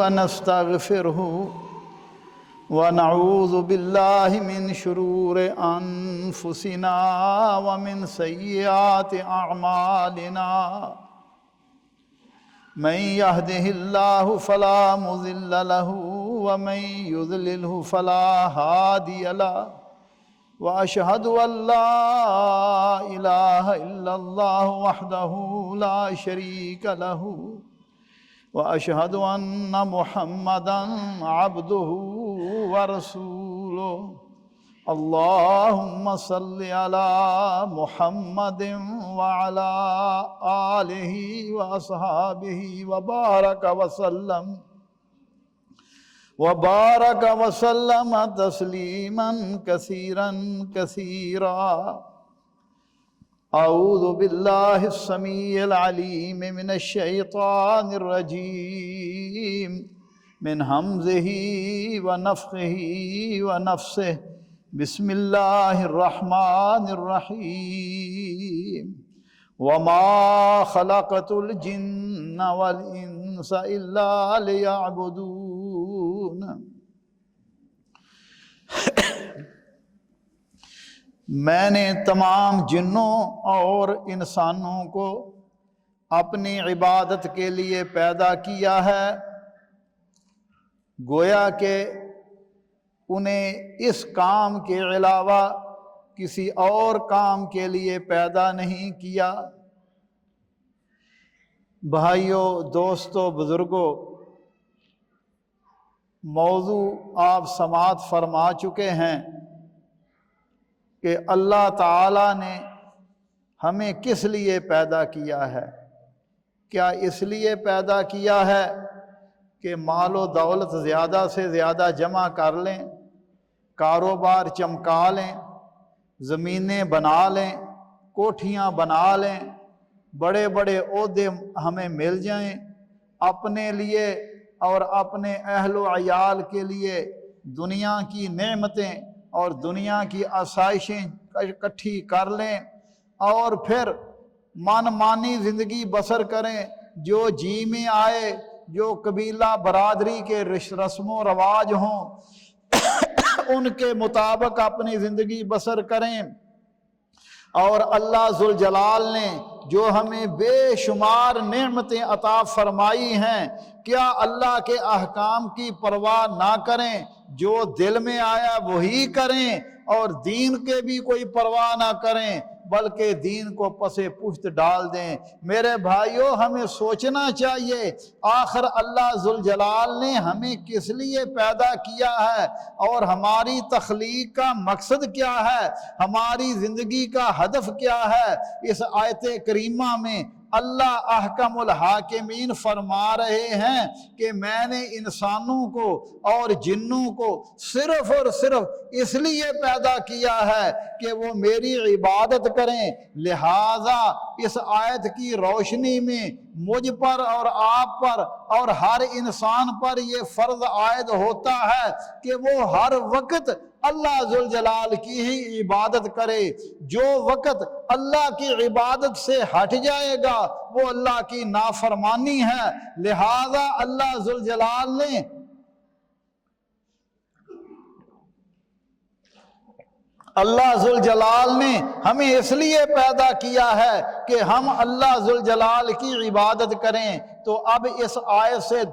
ونستغفره ونعوذ بالله من شرور أنفسنا ومن سيئات أعمالنا من يهده الله فلا مضل له ومن يضلله فلا هادي له وأشهد أن لا إله إلا الله وحده لا شريك له وأشهد أن محمدًا عبده ورسوله اللهم صل على محمد وعلى آله وأصحابه وبارك وسلم تسليما كثيرا كثيرا. أعوذ بالله السميع العليم من الشيطان الرجيم من همزه ونفخه ونفسه. بسم الله الرحمن الرحيم. وما خلقت الجن والإنس إلا ليعبدون. میں نے تمام جنوں اور انسانوں کو اپنی عبادت کے لیے پیدا کیا ہے، گویا کہ انہیں اس کام کے علاوہ کسی اور کام کے لیے پیدا نہیں کیا۔ بھائیوں، دوستوں، بزرگوں، موضوع آپ سماعت فرما چکے ہیں کہ اللہ تعالیٰ نے ہمیں کس لیے پیدا کیا ہے۔ کیا اس لیے پیدا کیا ہے کہ مال و دولت زیادہ سے زیادہ جمع کر لیں، کاروبار چمکا لیں، زمینیں بنا لیں، کوٹھیاں بنا لیں، بڑے بڑے عہدے ہمیں مل جائیں، اپنے لیے اور اپنے اہل و عیال کے لیے دنیا کی نعمتیں اور دنیا کی آسائشیں اکٹھی کر لیں اور پھر من مانی زندگی بسر کریں، جو جی میں آئے، جو قبیلہ برادری کے رسم و رواج ہوں ان کے مطابق اپنی زندگی بسر کریں۔ اور اللہ ذوالجلال نے جو ہمیں بے شمار نعمتیں عطا فرمائی ہیں، کیا اللہ کے احکام کی پرواہ نہ کریں، جو دل میں آیا وہی کریں اور دین کے بھی کوئی پرواہ نہ کریں بلکہ دین کو پسے پشت ڈال دیں؟ میرے بھائیوں، ہمیں سوچنا چاہیے آخر اللہ ذوالجلال نے ہمیں کس لیے پیدا کیا ہے اور ہماری تخلیق کا مقصد کیا ہے، ہماری زندگی کا ہدف کیا ہے۔ اس آیت کریمہ میں اللہ احکم الحاکمین فرما رہے ہیں کہ میں نے انسانوں کو اور جنوں کو صرف اور صرف اس لیے پیدا کیا ہے کہ وہ میری عبادت کریں۔ لہٰذا اس آیت کی روشنی میں مجھ پر اور آپ پر اور ہر انسان پر یہ فرض عائد ہوتا ہے کہ وہ ہر وقت اللہ ذوالجلال کی ہی عبادت کرے۔ جو وقت اللہ کی عبادت سے ہٹ جائے گا وہ اللہ کی نافرمانی ہے۔ لہذا اللہ ذوالجلال نے ہمیں اس لیے پیدا کیا ہے کہ ہم اللہ ذوالجلال کی عبادت کریں۔ تو اب اس آیت سے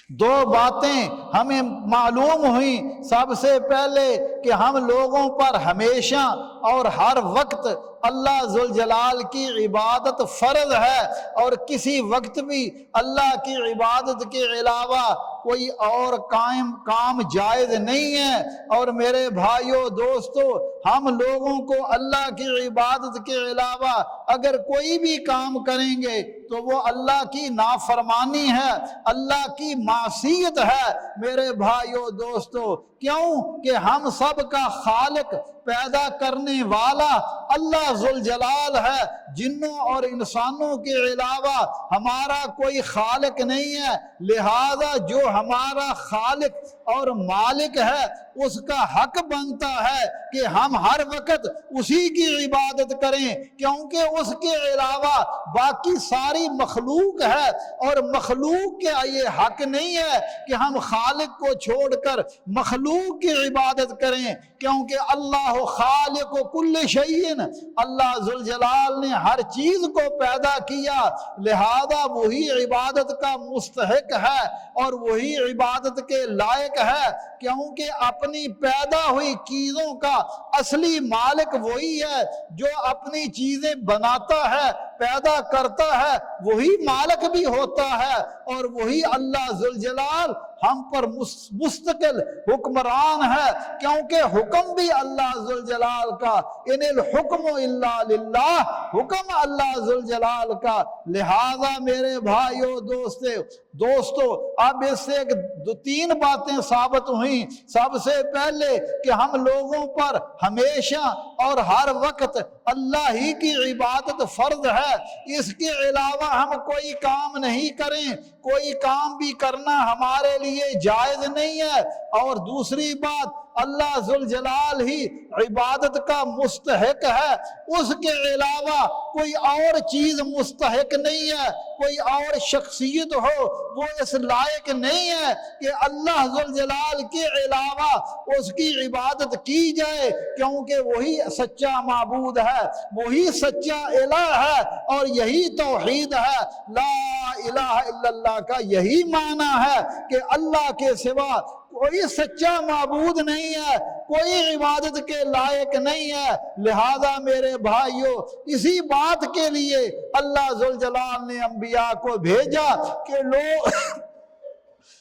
دو باتیں ہمیں معلوم ہوئیں۔ سب سے پہلے کہ ہم لوگوں پر ہمیشہ اور ہر وقت اللہ ذوالجلال کی عبادت فرض ہے اور کسی وقت بھی اللہ کی عبادت کے علاوہ کوئی اور کام جائز نہیں ہے۔ اور میرے بھائیوں، دوستو، ہم لوگوں کو اللہ کی عبادت کے علاوہ اگر کوئی بھی کام کریں گے تو وہ اللہ کی نافرمانی ہے، اللہ کی معصیت ہے۔ میرے بھائیوں، دوستو، کیوں کہ ہم سب کا خالق، پیدا کرنے والا اللہ ذوالجلال ہے۔ جنوں اور انسانوں کے علاوہ ہمارا کوئی خالق نہیں ہے۔ لہذا جو ہمارا خالق اور مالک ہے اس کا حق بنتا ہے کہ ہم ہر وقت اسی کی عبادت کریں، کیونکہ اس کے علاوہ باقی ساری مخلوق ہے، اور مخلوق کے یہ حق نہیں ہے کہ ہم خالق کو چھوڑ کر مخلوق کی عبادت کریں، کیونکہ اللہ خالق کل شیء، اللہ ذوالجلال نے ہر چیز کو پیدا کیا، لہذا وہی عبادت کا مستحق ہے اور وہی عبادت کے لائق ہے، کیونکہ اپنی پیدا ہوئی چیزوں کا اصلی مالک وہی ہے، جو اپنی چیزیں بناتا ہے، پیدا کرتا ہے، وہی مالک بھی ہوتا ہے، اور وہی اللہ ذوالجلال ہم پر مستقل حکمران ہے، کیونکہ حکم بھی اللہ ذوالجلال کا، ان الحکم الا للہ، حکم اللہ ذوالجلال کا۔ لہذا میرے بھائیو دوستو اب اس سے دو تین باتیں ثابت ہوئیں۔ سب سے پہلے کہ ہم لوگوں پر ہمیشہ اور ہر وقت اللہ ہی کی عبادت فرض ہے، اس کے علاوہ ہم کوئی کام نہیں کریں، کوئی کام بھی کرنا ہمارے لیے جائز نہیں ہے۔ اور دوسری بات، اللہ ذوالجلال ہی عبادت کا مستحق ہے، اس کے علاوہ کوئی اور چیز مستحق نہیں ہے، کوئی اور شخصیت ہو وہ اس لائق نہیں ہے کہ اللہ ذوالجلال کے علاوہ اس کی عبادت کی جائے، کیونکہ وہی سچا معبود ہے، وہی سچا الہ ہے، اور یہی توحید ہے۔ لا الہ الا اللہ کا یہی معنی ہے کہ اللہ کے سوا کوئی سچا معبود نہیں ہے، کوئی عبادت کے لائق نہیں ہے۔ لہذا میرے بھائیو، اسی بات کے لیے اللہ ذوالجلال نے انبیاء کو بھیجا کہ لوگ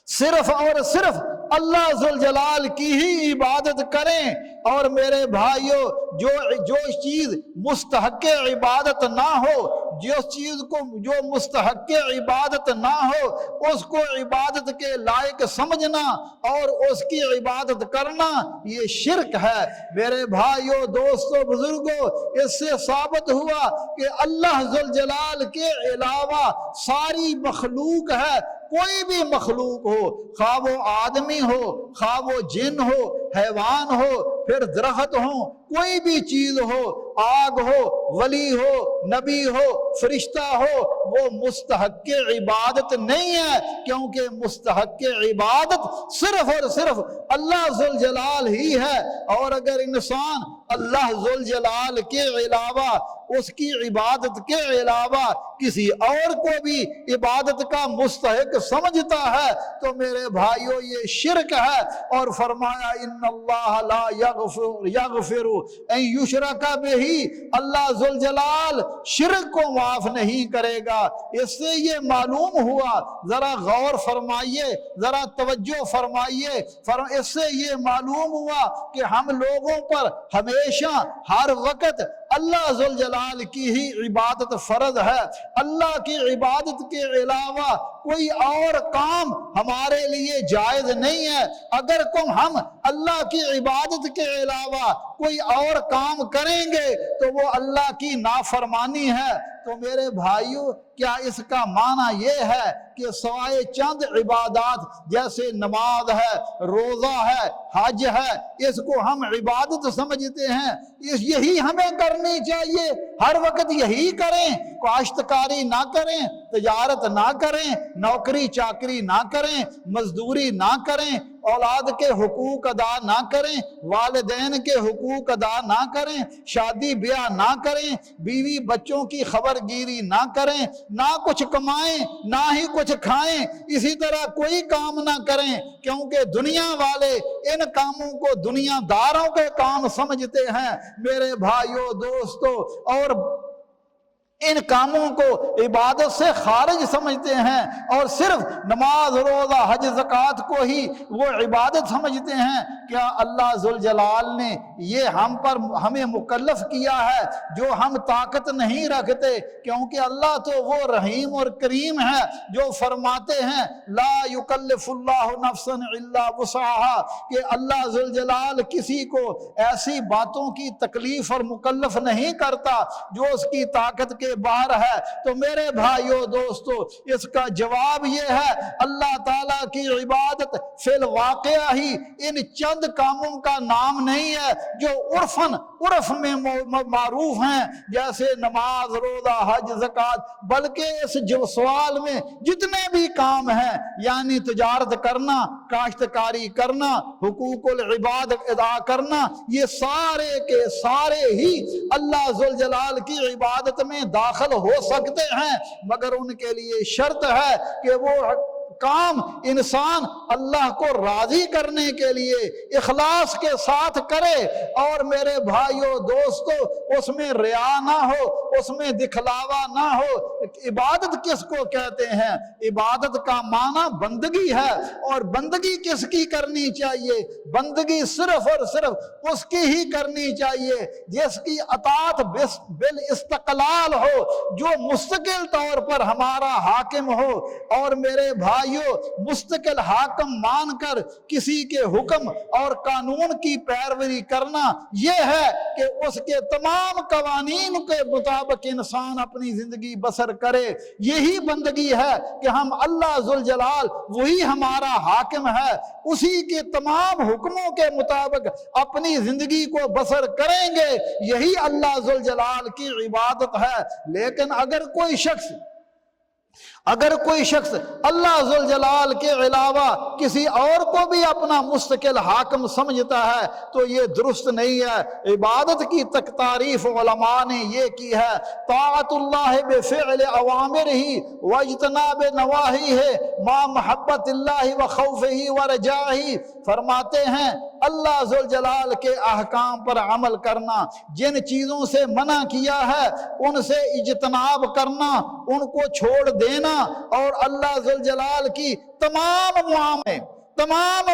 صرف اور صرف اللہ ذوالجلال کی ہی عبادت کریں، اور میرے بھائیو جو چیز مستحق عبادت نہ ہو، جس چیز کو جو مستحق عبادت نہ ہو اس کو عبادت کے لائق سمجھنا اور اس کی عبادت کرنا یہ شرک ہے۔ میرے بھائیو دوستو بزرگو، اس سے ثابت ہوا کہ اللہ ذوالجلال کے علاوہ ساری مخلوق ہے، کوئی بھی مخلوق ہو، خواہ وہ آدمی ہو، خواہ وہ جن ہو، حیوان ہو، پھر درخت ہو، کوئی بھی چیز ہو، آگ ہو، ولی ہو، نبی ہو، فرشتہ ہو، وہ مستحق عبادت نہیں ہے، کیونکہ مستحق عبادت صرف اور صرف اللہ ذوالجلال ہی ہے۔ اور اگر انسان اللہ ذوالجلال کے علاوہ، اس کی عبادت کے علاوہ کسی اور کو بھی عبادت کا مستحق سمجھتا ہے تو میرے بھائیو یہ شرک ہے۔ اور فرمایا ان اللہ لا یغفر ان یشرک بہ، اللہ ذوالجلال شرک کو معاف نہیں کرے گا۔ اس سے یہ معلوم ہوا، ذرا غور فرمائیے، ذرا توجہ فرمائیے، اس سے یہ معلوم ہوا کہ ہم لوگوں پر ہمیشہ ہر وقت اللہ ذوالجلال کی ہی عبادت فرض ہے۔ اللہ کی عبادت کے علاوہ کوئی اور کام ہمارے لیے جائز نہیں ہے۔ اگر ہم اللہ کی عبادت کے علاوہ کوئی اور کام کریں گے تو وہ اللہ کی نافرمانی ہے۔ تو میرے بھائیو، کیا اس کا معنی یہ ہے کہ سوائے چند عبادات جیسے نماز ہے، روزہ ہے، حج ہے، اس کو ہم عبادت سمجھتے ہیں، یہی ہمیں کرنی چاہیے، ہر وقت یہی کریں، کاشتکاری نہ کریں، تجارت نہ کریں، نوکری چاکری نہ کریں، مزدوری نہ کریں، اولاد کے حقوق ادا نہ کریں، والدین کے حقوق ادا نہ کریں، شادی بیاہ نہ کریں، بیوی بچوں کی خبر گیری نہ کریں، نہ کچھ کمائیں نہ ہی کچھ کھائیں، اسی طرح کوئی کام نہ کریں، کیونکہ دنیا والے ان کاموں کو دنیا داروں کے کام سمجھتے ہیں میرے بھائیو دوستو، اور ان کاموں کو عبادت سے خارج سمجھتے ہیں، اور صرف نماز، روزہ، حج، زکوٰۃ کو ہی وہ عبادت سمجھتے ہیں۔ کیا اللہ ذوالجلال نے یہ ہمیں مکلف کیا ہے جو ہم طاقت نہیں رکھتے؟ کیونکہ اللہ تو وہ رحیم اور کریم ہے جو فرماتے ہیں لا یکلف اللہ نفسا الا وسعها، کہ اللہ ذوالجلال کسی کو ایسی باتوں کی تکلیف اور مکلف نہیں کرتا جو اس کی طاقت کے کے باہر ہے؟ تو میرے بھائیو دوستو اس کا جواب یہ ہے اللہ تعالیٰ کی عبادت فی الواقعہ ہی ان چند کاموں کا نام نہیں ہے جو عرف میں معروف ہیں جیسے نماز، روزہ، حج، زکوٰۃ، بلکہ اس سوال میں جتنے بھی کام ہیں یعنی تجارت کرنا، کاشتکاری کرنا، حقوق العباد ادا کرنا، یہ سارے کے سارے ہی اللہ ذوالجلال کی عبادت میں داخل ہو سکتے ہیں، مگر ان کے لیے شرط ہے کہ وہ کام انسان اللہ کو راضی کرنے کے لیے اخلاص کے ساتھ کرے، اور میرے بھائیو دوستو اس میں ریا نہ ہو، اس میں دکھلاوا نہ ہو۔ عبادت کس کو کہتے ہیں؟ عبادت کا معنی بندگی ہے، اور بندگی کس کی کرنی چاہیے؟ بندگی صرف اور صرف اس کی ہی کرنی چاہیے جس کی اطاعت بالاستقلال ہو، جو مستقل طور پر ہمارا حاکم ہو، اور میرے بھائیو مستقل حاکم مان کر کسی کے حکم اور قانون کی پیروی کرنا یہ ہے کہ اس کے تمام قوانین کے مطابق انسان اپنی زندگی بسر کرے۔ یہی بندگی ہے کہ ہم اللہ ذوالجلال وہی ہمارا حاکم ہے، اسی کے تمام حکموں کے مطابق اپنی زندگی کو بسر کریں گے، یہی اللہ ذوالجلال کی عبادت ہے۔ لیکن اگر کوئی شخص اللہ ذوالجلال کے علاوہ کسی اور کو بھی اپنا مستقل حاکم سمجھتا ہے تو یہ درست نہیں ہے۔ عبادت کی تعریف علماء نے یہ کی ہے، طاعت اللہ بفعل اوامرہ واجتناب نواہیہ مع محبت اللہ وخوفہ ورجائہ۔ فرماتے ہیں اللہ ذوالجلال کے احکام پر عمل کرنا، جن چیزوں سے منع کیا ہے ان سے اجتناب کرنا، ان کو چھوڑ دینا، اور اللہ ذوالجلال کی تمام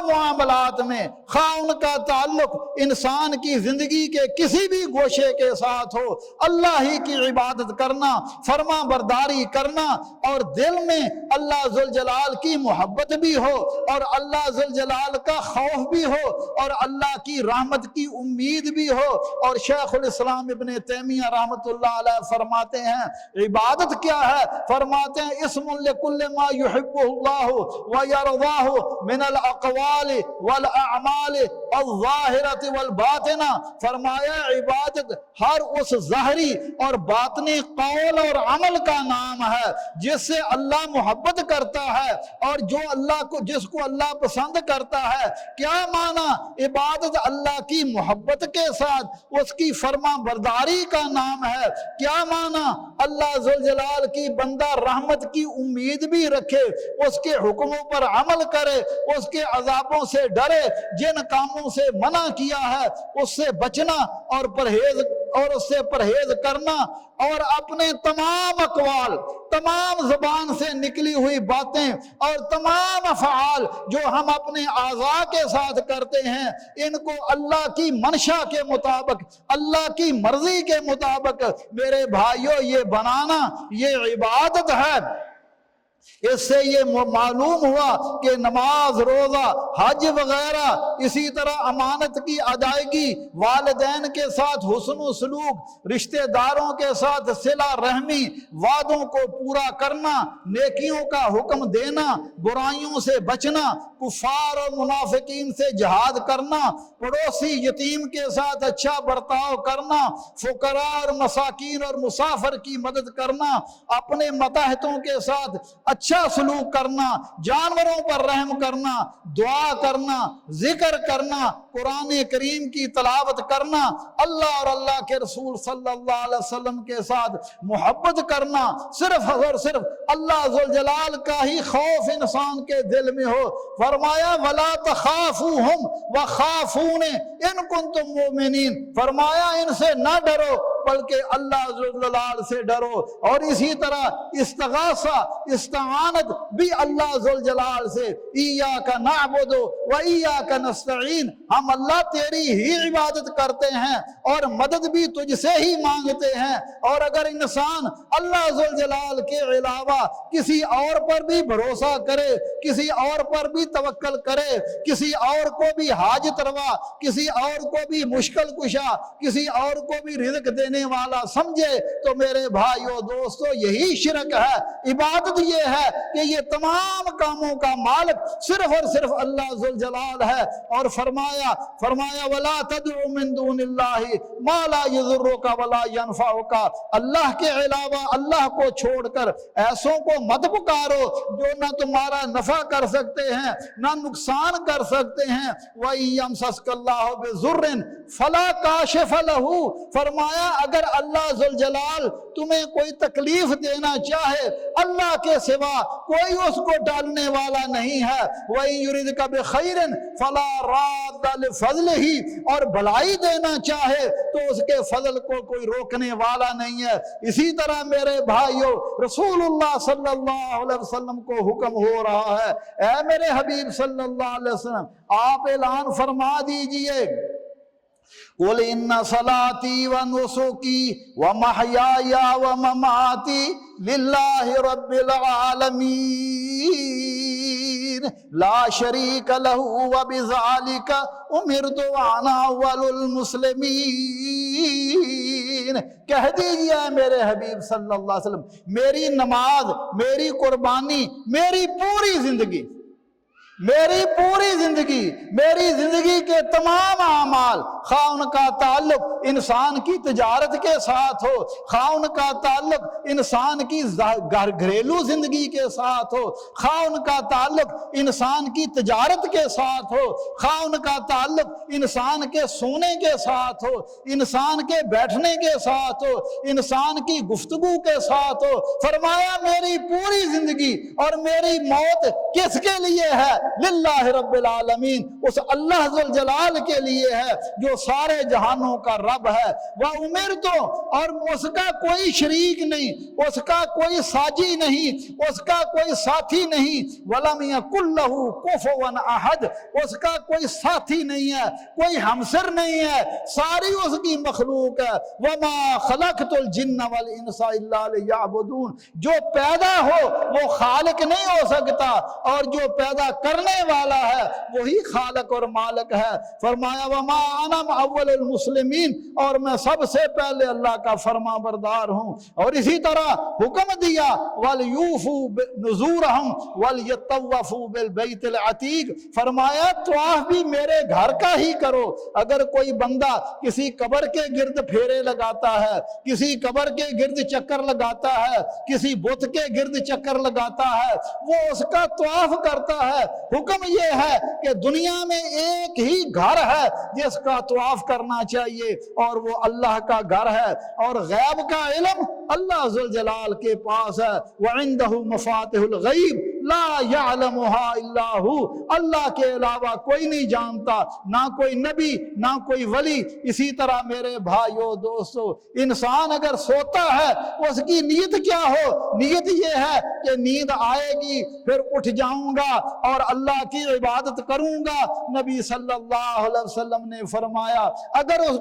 معاملات میں خواہ ان کا تعلق انسان کی زندگی کے کسی بھی گوشے کے ساتھ ہو، اللہ ہی کی عبادت کرنا، فرما برداری کرنا، اور دل میں اللہ ذوالجلال کی محبت بھی ہو، اور اللہ ذوالجلال کا خوف بھی ہو، اور اللہ کی رحمت کی امید بھی ہو۔ اور شیخ الاسلام ابن تیمیہ رحمۃ اللہ علیہ فرماتے ہیں عبادت کیا ہے؟ فرماتے ہیں اسم لکل ما یحبہ اللہ ویرضاہ من الاقوال والاعمال الظاہرۃ والباطنہ۔ فرمایا عبادت ہر اس ظاہری اور باطنی قول اور عمل کا نام ہے جس سے اللہ محبت کرتا ہے، اور جس کو اللہ پسند کرتا ہے۔ کیا معنی؟ عبادت اللہ کی محبت کے ساتھ اس کی فرما برداری کا نام ہے۔ کیا معنی؟ اللہ ذوالجلال کی بندہ رحمت کی امید بھی رکھے، اس کے حکموں پر عمل کرے، اس کے عذابوں سے ڈرے، جن کاموں سے منع کیا ہے اس سے بچنا اور اس سے پرہیز کرنا، اور اپنے تمام اقوال، تمام زبان سے نکلی ہوئی باتیں اور تمام افعال جو ہم اپنے اعضاء کے ساتھ کرتے ہیں ان کو اللہ کی منشا کے مطابق، اللہ کی مرضی کے مطابق میرے بھائیوں یہ بنانا یہ عبادت ہے۔ اس سے یہ معلوم ہوا کہ نماز، روزہ، حج وغیرہ، اسی طرح امانت کی ادائیگی، والدین کے ساتھ حسن و سلوک، رشتہ داروں کے ساتھ صلہ رحمی، وعدوں کو پورا کرنا، نیکیوں کا حکم دینا، برائیوں سے بچنا، کفار اور منافقین سے جہاد کرنا، پڑوسی یتیم کے ساتھ اچھا برتاؤ کرنا، فقراء اور مساکین اور مسافر کی مدد کرنا، اپنے ماتحتوں کے ساتھ اچھا سلوک کرنا، جانوروں پر رحم کرنا، دعا کرنا، ذکر کرنا، قرآن کریم کی تلاوت کرنا، اللہ اور اللہ کے رسول صلی اللہ علیہ وسلم کے ساتھ محبت کرنا، صرف اور صرف اللہ ذوالجلال کا ہی خوف انسان کے دل میں ہو۔ فرمایا وَلَا تَخَافُوهُمْ وَخَافُونِ إِن كُنتُم مُؤْمِنِينَ، فرمایا ان سے نہ ڈرو بلکہ اللہ ذوالجلال سے ڈرو۔ اور اسی طرح استغاثہ، استعانت بھی اللہ ذوالجلال سے، ایاک نعبد و ایاک نستعین، ہم اللہ تیری ہی عبادت کرتے ہیں اور مدد بھی تجھ سے ہی مانگتے ہیں۔ اور اگر انسان اللہ ذوالجلال کے علاوہ کسی اور پر بھی بھروسہ کرے، کسی اور پر بھی توکل کرے، کسی اور کو بھی حاجت روا، کسی اور کو بھی مشکل کشا، کسی اور کو بھی رزق دینے دینے والا سمجھے تو میرے بھائیو دوستو یہی شرک ہے۔ عبادت یہ ہے کہ یہ تمام کاموں کا مالک صرف اور صرف اللہ ذوالجلال ہے، اور فرمایا وَلَا تَدْعُ مِن دُونِ اللَّهِ مَا لَا يَضُرُّكَ وَلَا يَنفَعُكَ، اللہ کے علاوہ اللہ کو چھوڑ کر ایسوں کو مت پکارو جو نہ تمہارا نفع کر سکتے ہیں نہ نقصان کر سکتے ہیں۔ وَإِن يَمْسَسْكَ اللَّهُ بِضُرٍّ فَلَا كَاشِفَ لَهُ، فرمایا اگر اللہ ذوالجلال تمہیں کوئی تکلیف دینا چاہے اللہ کے سوا کوئی اس کو ڈالنے والا نہیں ہے۔ وَإِن يُرِدْكَ بِخَيْرٍ فَلَا رَادَّ لِفَضْلِهِ، اور بھلائی دینا چاہے تو اس کے فضل کو کوئی روکنے والا نہیں ہے۔ اسی طرح میرے بھائیو رسول اللہ صلی اللہ علیہ وسلم کو حکم ہو رہا ہے، اے میرے حبیب صلی اللہ علیہ وسلم آپ اعلان فرما دیجئے قُلْ إِنَّ صَلَاتِي وَنُسُكِي وَمَحْيَايَ وَمَمَاتِي لِلَّهِ رَبِّ الْعَالَمِينَ لَا شَرِيكَ لَهُ وَبِذَلِكَ أُمِرْتُ وَأَنَا أَوَّلُ الْمُسْلِمِينَ۔ کہہ دیجئے میرے حبیب صلی اللہ علیہ وسلم میری نماز، میری قربانی، میری پوری زندگی، میری زندگی کے تمام اعمال، خواہ ان کا تعلق انسان کی تجارت کے ساتھ ہو، خواہ ان کا تعلق انسان کی گھریلو زندگی کے ساتھ ہو، خواہ ان کا تعلق انسان کی تجارت کے ساتھ ہو، خواہ ان کا تعلق انسان کے سونے کے ساتھ ہو، انسان کے بیٹھنے کے ساتھ ہو، انسان کی گفتگو کے ساتھ ہو، فرمایا میری پوری زندگی اور میری موت کس کے لیے ہے؟ للہ رب العالمین، اس اللہ ذوالجلال کے لیے ہے جو سارے جہانوں کا رب ہے۔ وَأُمِرْتُ، اور اس کا کوئی شریک نہیں، اس کا کوئی ساجی نہیں، اس کا کوئی ساتھی نہیں۔ وَلَمْ يَكُنْ لَهُ كُفُوًا أَحَدٌ، اس کا کوئی ساتھی نہیں ہے، کوئی ہمسر نہیں ہے، ساری اس کی مخلوق ہے۔ وَمَا خَلَقْتُ الْجِنَّ وَالْإِنسَ إِلَّا لِيَعْبُدُونَ، جو پیدا ہو وہ خالق نہیں ہو سکتا، اور جو پیدا کرنے والا ہے وہی خالق اور مالک ہے۔ فرمایا وَمَا أَنَا أَوَّلُ الْمُسْلِمِينَ، اور میں سب سے پہلے اللہ کا فرما بردار ہوں۔ اور اسی طرح حکم دیا وَلْيُوفُوا نُذُورَهُمْ وَلْيَطَّوَّفُوا بِالْبَيْتِ الْعَتِيقِ، فرمایا طواف بھی میرے گھر کا ہی کرو۔ اگر کوئی بندہ کسی قبر کے گرد پھیرے لگاتا ہے، کسی قبر کے گرد چکر لگاتا ہے، کسی بت کے گرد چکر لگاتا ہے، وہ اس کا طواف کرتا ہے۔ حکم یہ ہے کہ دنیا میں ایک ہی گھر ہے جس کا طواف کرنا چاہیے، اور وہ اللہ کا گھر ہے، اور غیب کا علم اللہ ذوالجلال کے پاس ہے۔ وعنده مفاتح الغیب لا يعلمها الا هو، اللہ کے علاوہ کوئی نہیں جانتا، نہ کوئی نبی نہ کوئی ولی۔ اسی طرح میرے بھائیو دوستو انسان اگر سوتا ہے اس کی نیت کیا ہو؟ نیت یہ ہے کہ نیند آئے گی پھر اٹھ جاؤں گا اور اللہ کی عبادت کروں گا۔ نبی صلی اللہ علیہ وسلم نے فرمایا اگر اس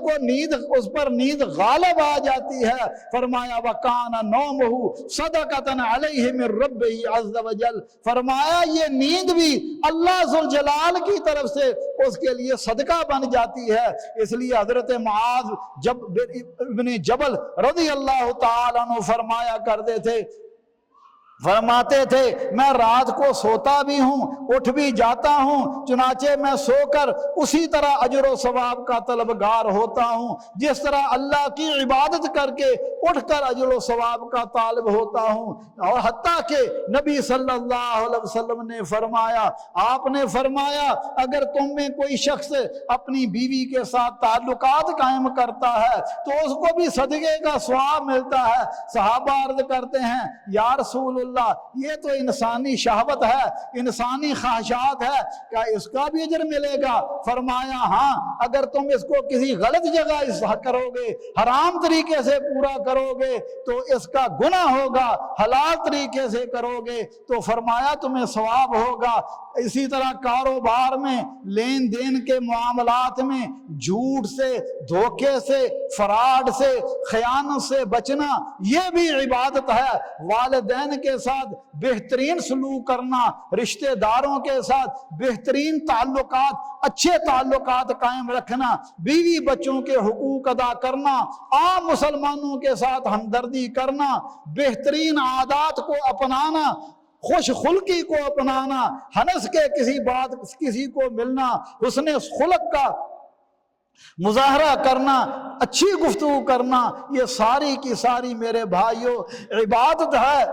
پر نیند غالب آ جاتی ہے، فرمایا وَكَانَ نَوْمُهُ صَدَقَةً عَلَيْهِ مِن رَبِّهِ عَزَّ وَجَلَّ، فرمایا یہ نیند بھی اللہ ذوالجلال کی طرف سے اس کے لیے صدقہ بن جاتی ہے۔ اس لیے حضرت معاذ ابن جبل رضی اللہ تعالیٰ عنہ فرمایا کرتے تھے، فرماتے تھے میں رات کو سوتا بھی ہوں اٹھ بھی جاتا ہوں، چنانچہ میں سو کر اسی طرح اجر و ثواب کا طلبگار ہوتا ہوں جس طرح اللہ کی عبادت کر کے اٹھ کر اجر و ثواب کا طالب ہوتا ہوں۔ اور حتیٰ کہ نبی صلی اللہ علیہ وسلم نے فرمایا، آپ نے فرمایا اگر تم میں کوئی شخص اپنی بیوی کے ساتھ تعلقات قائم کرتا ہے تو اس کو بھی صدقے کا ثواب ملتا ہے۔ صحابہ عرض کرتے ہیں یا رسول اللہ یہ تو انسانی شہوت ہے، انسانی خواہشات ہے، کیا اس کا بھی اجر ملے گا؟ فرمایا ہاں، اگر تم اس کو کسی غلط جگہ کرو گے، حرام طریقے سے پورا کرو گے تو اس کا گناہ ہوگا، حلال طریقے سے کرو گے تو فرمایا تمہیں ثواب ہوگا۔ اسی طرح کاروبار میں لین دین کے معاملات میں جھوٹ سے، دھوکے سے، فراڈ سے، خیانت سے بچنا، یہ بھی عبادت ہے۔ والدین کے ساتھ بہترین سلوک کرنا، رشتہ داروں کے ساتھ بہترین تعلقات، اچھے تعلقات قائم رکھنا، بیوی بچوں کے حقوق ادا کرنا، عام مسلمانوں کے ساتھ ہمدردی کرنا، بہترین عادات کو اپنانا، خوش خلقی کو اپنانا، ہنس کے کسی کو ملنا، حسن خلق کا مظاہرہ کرنا، اچھی گفتگو کرنا، یہ ساری کی ساری میرے بھائیوں عبادت ہے۔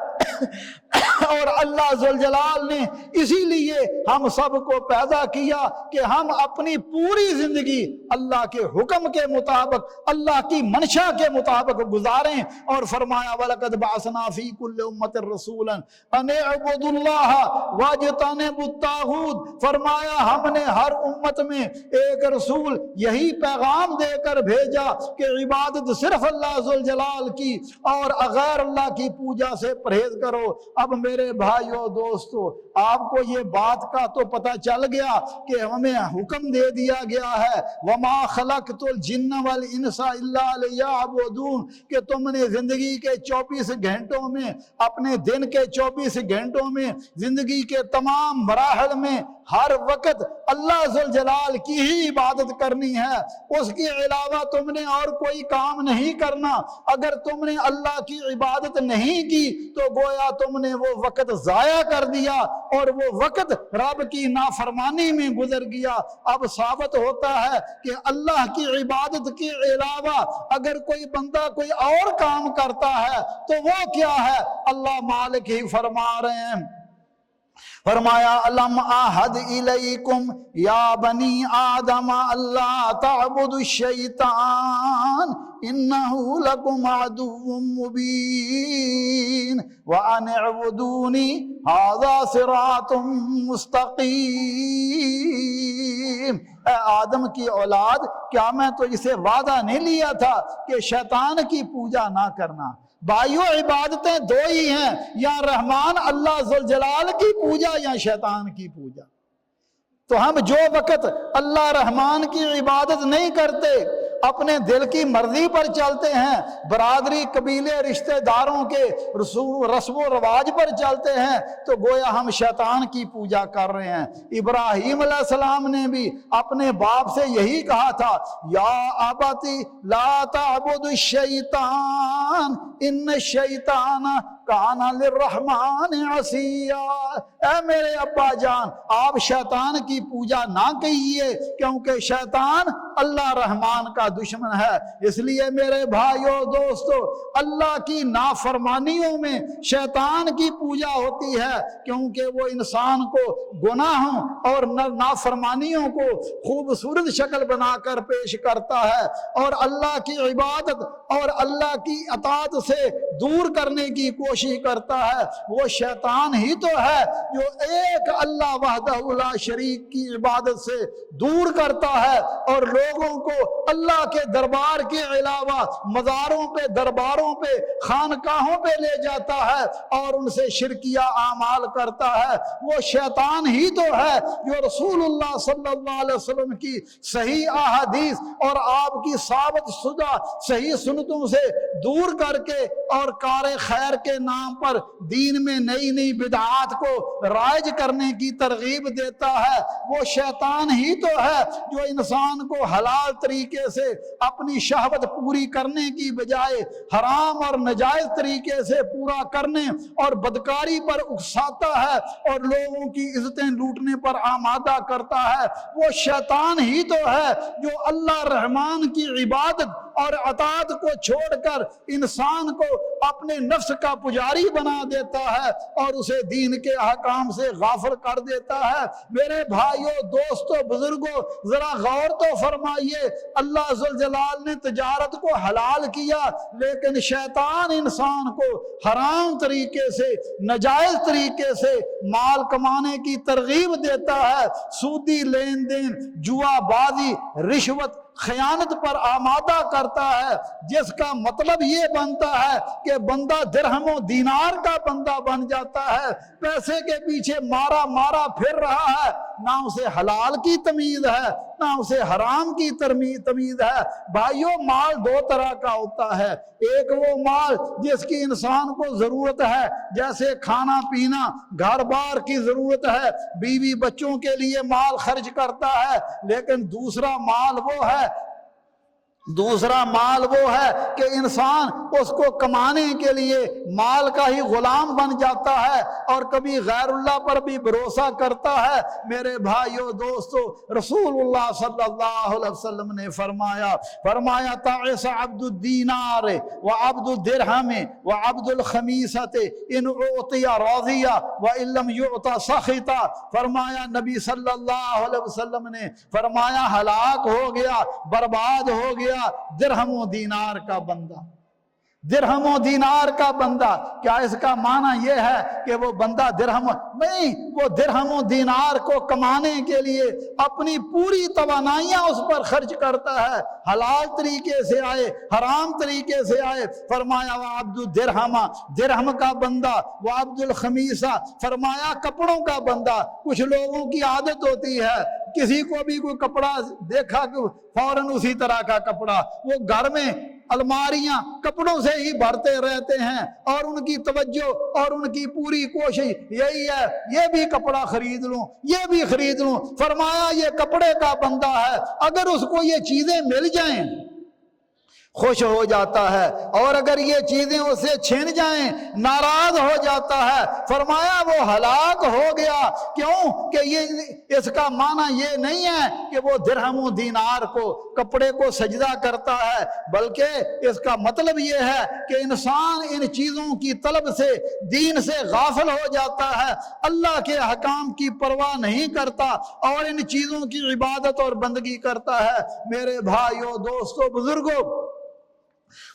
اور اللہ ذوالجلال نے اسی لیے ہم سب کو پیدا کیا کہ ہم اپنی پوری زندگی اللہ کے حکم کے مطابق، اللہ کی منشا کے مطابق گزاریں، اور فرمایا وَلَقَدْ بَعَثْنَا فِي كُلِّ أُمَّةٍ رَسُولًا أَنِ اعْبُدُوا اللَّهَ وَاجْتَنِبُوا الطَّاغُوتَ، فرمایا ہم نے ہر امت میں ایک رسول یہی پیغام دے کر بھیجا کہ عبادت صرف اللہ ذوالجلال کی اور غیر اللہ کی پوجا سے پرہیز کرو۔ اب میرے بھائیوں دوستو، آپ کو یہ بات کا تو پتہ چل گیا کہ ہمیں حکم دے دیا گیا ہے وَمَا خَلَقْتُ الْجِنَّ وَالْإِنسَ إِلَّا لِيَعْبُدُونَ، کہ تم نے زندگی کے 24 گھنٹوں میں، اپنے دن کے 24 گھنٹوں میں، زندگی کے تمام مراحل میں ہر وقت اللہ ذوالجلال کی ہی عبادت کرنی ہے، اس کے علاوہ تم نے اور کوئی کام نہیں کرنا۔ اگر تم نے اللہ کی عبادت نہیں کی تو گویا تم نے وہ وقت ضائع کر دیا اور وہ وقت رب کی نافرمانی میں گزر گیا۔ اب ثابت ہوتا ہے کہ اللہ کی عبادت کے علاوہ اگر کوئی بندہ کوئی اور کام کرتا ہے تو وہ کیا ہے؟ اللہ مالک ہی فرما رہے ہیں، فرمایا الم اعہد الیکم یا بنی آدم اللہ تعبدوا الشیطان انہ لکم عدو مبین وان اعبدونی ھذا صراط مستقیم۔ اے آدم کی اولاد، کیا میں تو اسے وعدہ نہیں لیا تھا کہ شیطان کی پوجا نہ کرنا؟ بھائیو عبادتیں دو ہی ہیں، یا رحمان اللہ ذوالجلال کی پوجا یا شیطان کی پوجا۔ تو ہم جو وقت اللہ رحمان کی عبادت نہیں کرتے، اپنے دل کی مرضی پر چلتے ہیں، برادری قبیلے رشتہ داروں کے رسم و رواج پر چلتے ہیں، تو گویا ہم شیطان کی پوجا کر رہے ہیں۔ ابراہیم علیہ السلام نے بھی اپنے باپ سے یہی کہا تھا، یا ابتی لا تعبد الشیطان ان الشیطان کان للرحمن عصیا۔ اے میرے ابا جان، آپ شیطان کی پوجا نہ کیجیے، کیونکہ شیطان اللہ رحمان کا دشمن ہے۔ اس لیے میرے بھائیوں دوستو، اللہ کی نافرمانیوں میں شیطان کی پوجا ہوتی ہے، کیونکہ وہ انسان کو گناہوں اور نافرمانیوں کو خوبصورت شکل بنا کر پیش کرتا ہے، اور اللہ کی عبادت اور اللہ کی اطاعت سے دور کرنے کی کوشش کرتا ہے۔ وہ شیطان ہی تو ہے جو ایک اللہ وحدہ لا شریک کی عبادت سے دور کرتا ہے اور لوگوں کو اللہ کے دربار کے علاوہ مزاروں پہ، درباروں پہ، خانقاہوں پہ لے جاتا ہے اور ان سے شرکیہ اعمال کرتا ہے۔ وہ شیطان ہی تو ہے جو رسول اللہ صلی اللہ علیہ وسلم کی صحیح احادیث اور آپ کی ثابت شدہ صحیح سنتوں سے دور کر کے اور کار خیر کے نام پر دین میں نئی نئی بدعات کو رائج کرنے کی ترغیب دیتا ہے۔ وہ شیطان ہی تو ہے جو انسان کو حلال طریقے سے اپنی شہوت پوری کرنے کی بجائے حرام اور ناجائز طریقے سے پورا کرنے اور بدکاری پر اکساتا ہے اور لوگوں کی عزتیں لوٹنے پر آمادہ کرتا ہے۔ وہ شیطان ہی تو ہے جو اللہ رحمان کی عبادت اور اطاعت کو چھوڑ کر انسان کو اپنے نفس کا پجاری بنا دیتا ہے اور اسے دین کے احکام سے غافل کر دیتا ہے۔ میرے بھائیوں دوستوں بزرگوں، ذرا غور تو فرمائیے، اللہ ذوالجلال نے تجارت کو حلال کیا، لیکن شیطان انسان کو حرام طریقے سے، ناجائز طریقے سے مال کمانے کی ترغیب دیتا ہے، سودی لین دین، جوا بازی، رشوت، خیانت پر آمادہ کرتا ہے، جس کا مطلب یہ بنتا ہے کہ بندہ درہم و دینار کا بندہ بن جاتا ہے، پیسے کے پیچھے مارا پھر رہا ہے، نہ اسے حلال کی تمیز ہے نہ اسے حرام کی تمیز ہے۔ بھائیوں، مال دو طرح کا ہوتا ہے، ایک وہ مال جس کی انسان کو ضرورت ہے، جیسے کھانا پینا، گھر بار کی ضرورت ہے، بیوی بچوں کے لیے مال خرچ کرتا ہے، لیکن دوسرا مال وہ ہے کہ انسان اس کو کمانے کے لیے مال کا ہی غلام بن جاتا ہے اور کبھی غیر اللہ پر بھی بھروسہ کرتا ہے۔ میرے بھائیو دوستو، رسول اللہ صلی اللہ علیہ وسلم نے فرمایا تعس عبد الدینار وعبد الدرہم وعبد الخمیسۃ ان اعطی راضی وان لم یعط سخط۔ فرمایا نبی صلی اللہ علیہ وسلم نے فرمایا ہلاک ہو گیا، برباد ہو گیا درہم و دینار کا بندہ۔ درہم و دینار کا بندہ، کیا اس کا معنی یہ ہے کہ وہ بندہ نہیں، وہ درہم و دینار کو کمانے کے لیے اپنی پوری توانائیاں اس پر خرچ کرتا ہے، حلال طریقے سے آئے حرام طریقے سے آئے۔ فرمایا وہ عبد الدرہم، درہم کا بندہ، وہ عبد الخمیسہ، فرمایا کپڑوں کا بندہ۔ کچھ لوگوں کی عادت ہوتی ہے، کسی کو بھی کوئی کپڑا دیکھا کہ فوراً اسی طرح کا کپڑا، وہ گھر میں الماریاں کپڑوں سے ہی بھرتے رہتے ہیں، اور ان کی توجہ اور ان کی پوری کوشش یہی ہے یہ بھی کپڑا خرید لوں، یہ بھی خرید لوں۔ فرمایا یہ کپڑے کا بندہ ہے، اگر اس کو یہ چیزیں مل جائیں خوش ہو جاتا ہے، اور اگر یہ چیزیں اسے چھن جائیں ناراض ہو جاتا ہے۔ فرمایا وہ ہلاک ہو گیا۔ کیوں کہ یہ اس کا معنی یہ نہیں ہے کہ وہ درہم و دینار کو، کپڑے کو سجدہ کرتا ہے، بلکہ اس کا مطلب یہ ہے کہ انسان ان چیزوں کی طلب سے، دین سے غافل ہو جاتا ہے، اللہ کے احکام کی پرواہ نہیں کرتا اور ان چیزوں کی عبادت اور بندگی کرتا ہے۔ میرے بھائیوں دوستوں بزرگوں،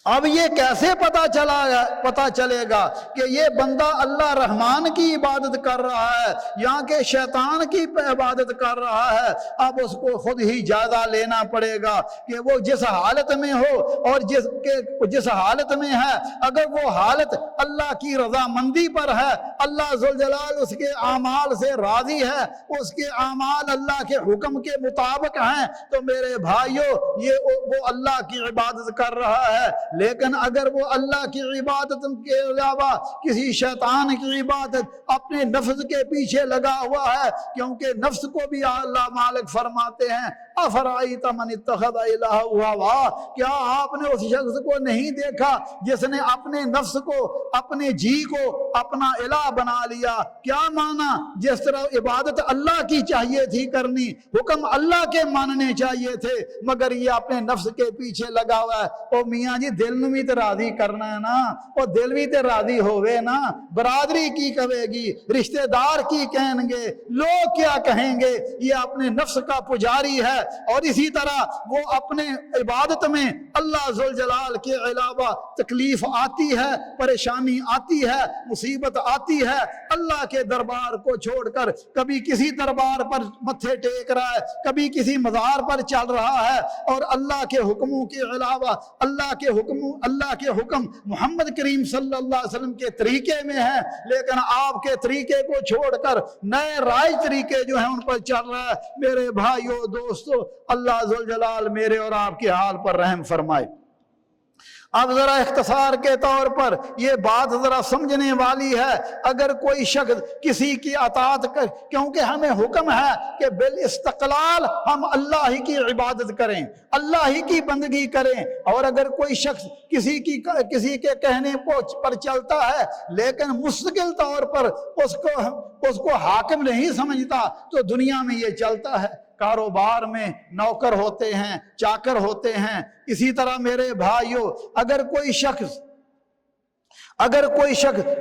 اب یہ کیسے پتا چلے گا کہ یہ بندہ اللہ رحمان کی عبادت کر رہا ہے یا کہ شیطان کی عبادت کر رہا ہے؟ اب اس کو خود ہی جائزہ لینا پڑے گا کہ وہ جس حالت میں ہو اور جس حالت میں ہے، اگر وہ حالت اللہ کی رضامندی پر ہے، اللہ ذوالجلال اس کے اعمال سے راضی ہے، اس کے اعمال اللہ کے حکم کے مطابق ہیں، تو میرے بھائیوں یہ وہ اللہ کی عبادت کر رہا ہے۔ لیکن اگر وہ اللہ کی عبادت کے علاوہ کسی شیطان کی عبادت، اپنے نفس کے پیچھے لگا ہوا ہے، کیونکہ نفس کو بھی اللہ مالک فرماتے ہیں افرائیت من اتخذ الہہ ہواہ، کیا آپ نے اس شخص کو نہیں دیکھا جس نے اپنے نفس کو، اپنے جی کو اپنا الہ بنا لیا؟ کیا مانا؟ جس طرح عبادت اللہ کی چاہیے تھی کرنی، حکم اللہ کے ماننے چاہیے تھے، مگر یہ اپنے نفس کے پیچھے لگا ہوا ہے۔ او میاں جی دل نو بھی تے راضی کرنا ہے نا، او دل بھی تے راضی ہوئے نا، برادری کی کہے گی، رشتہ دار کی کہیں گے، لوگ کیا کہیں گے؟ یہ اپنے نفس کا پجاری ہے، اور اسی طرح وہ اپنے عبادت میں اللہ ذوالجلال کے علاوہ تکلیف آتی ہے، پریشانی آتی ہے، مصیبت آتی ہے، اللہ کے دربار کو چھوڑ کر کبھی کسی دربار پر متھے ٹیک رہا ہے، کبھی کسی مزار پر چل رہا ہے، اور اللہ کے حکموں کے علاوہ اللہ کے حکم محمد کریم صلی اللہ علیہ وسلم کے طریقے میں ہے، لیکن آپ کے طریقے کو چھوڑ کر نئے رائج طریقے جو ہیں ان پر چل رہا ہے۔ میرے بھائیوں دوستو، اللہ ذوالجلال میرے اور آپ کے حال پر رحم فرمائے۔ اب ذرا اختصار کے طور پر یہ بات ذرا سمجھنے والی ہے، اگر کوئی شخص کسی کی اطاعت کر، کیونکہ ہمیں حکم ہے کہ بالاستقلال ہم اللہ ہی کی عبادت کریں، اللہ ہی کی بندگی کریں، اور اگر کوئی شخص کسی کے کہنے پر چلتا ہے لیکن مستقل طور پر اس کو حاکم نہیں سمجھتا، تو دنیا میں یہ چلتا ہے، کاروبار میں نوکر ہوتے ہیں، چاکر ہوتے ہیں۔ اسی طرح میرے بھائیوں، اگر کوئی شخص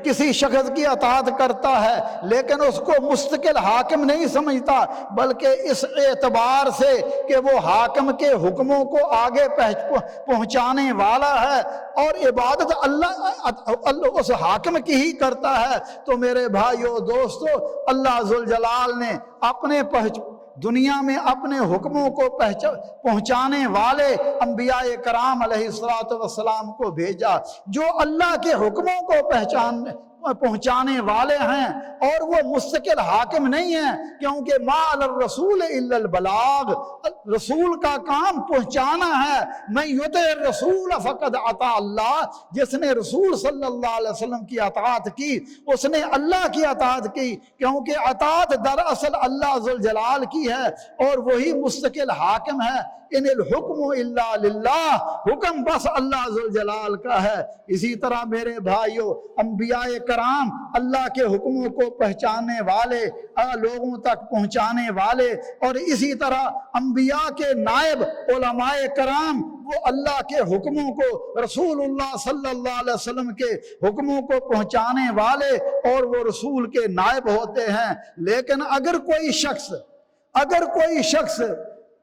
کسی شخص کی اطاعت کرتا ہے لیکن اس کو مستقل حاکم نہیں سمجھتا، بلکہ اس اعتبار سے کہ وہ حاکم کے حکموں کو آگے پہنچانے والا ہے اور عبادت اللہ اس حاکم کی ہی کرتا ہے، تو میرے بھائیوں دوستو، اللہ ذوالجلال نے اپنے دنیا میں اپنے حکموں کو پہنچانے والے انبیاء کرام علیہ الصلوۃ والسلام کو بھیجا، جو اللہ کے حکموں کو پہنچانے والے ہیں اور وہ مستقل حاکم نہیں ہیں، کیونکہ ما علی الرسول الا البلاغ، رسول کا کام پہنچانا ہے۔ من یطع الرسول فقد اطاع اللہ، جس نے رسول صلی اللہ علیہ وسلم کی اطاعت کی اس نے اللہ کی اطاعت کی، کیونکہ اطاعت دراصل اللہ ذوالجلال کی ہے اور وہی مستقل حاکم ہے۔ ان الحکم الا للہ، حکم بس اللہ ذوالجلال کا ہے۔ اسی طرح میرے بھائیوں، انبیاء کرام اللہ کے حکموں کو پہچاننے والے، لوگوں تک پہنچانے والے، اور اسی طرح انبیاء کے نائب علماء کرام وہ اللہ کے حکموں کو، رسول اللہ صلی اللہ علیہ وسلم کے حکموں کو پہنچانے والے اور وہ رسول کے نائب ہوتے ہیں۔ لیکن اگر کوئی شخص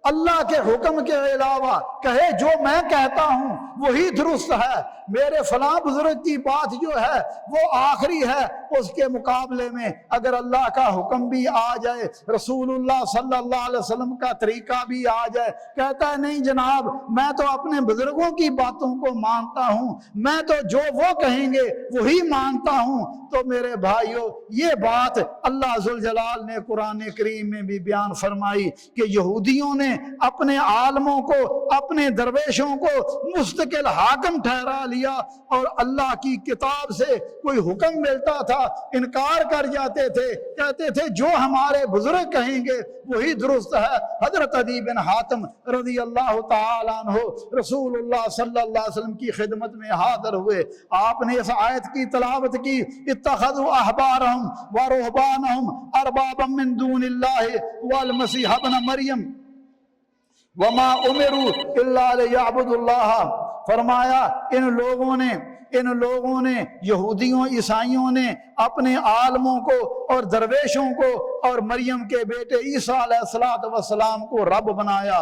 اللہ کے حکم کے علاوہ کہے جو میں کہتا ہوں وہی درست ہے، میرے فلاں بزرگ کی بات جو ہے وہ آخری ہے، اس کے مقابلے میں اگر اللہ کا حکم بھی آ جائے، رسول اللہ صلی اللہ علیہ وسلم کا طریقہ بھی آ جائے، کہتا ہے نہیں جناب میں تو اپنے بزرگوں کی باتوں کو مانتا ہوں، میں تو جو وہ کہیں گے وہی مانتا ہوں، تو میرے بھائیوں یہ بات اللہ ذوالجلال نے قرآن کریم میں بھی بیان فرمائی کہ یہودیوں نے اپنے عالموں کو، اپنے درویشوں کو مستقل حاکم ٹھہرا لیا اور اللہ کی کتاب سے کوئی حکم ملتا تھا انکار کر جاتے تھے، کہتے تھے جو ہمارے بزرگ کہیں گے وہی درست ہے۔ حضرت عدی بن حاتم رضی اللہ تعالیٰ عنہ رسول اللہ صلی اللہ علیہ وسلم کی خدمت میں حاضر ہوئے، آپ نے اس آیت کی تلاوت کی، اتخذوا احبارهم ورهبانهم اربابا من دون الله والمسيح ابن مریم وما امروا الا ليعبدوا اللہ، فرمایا ان لوگوں نے یہودیوں عیسائیوں نے اپنے عالموں کو اور درویشوں کو اور مریم کے بیٹے عیسیٰ علیہ السلام کو رب بنایا،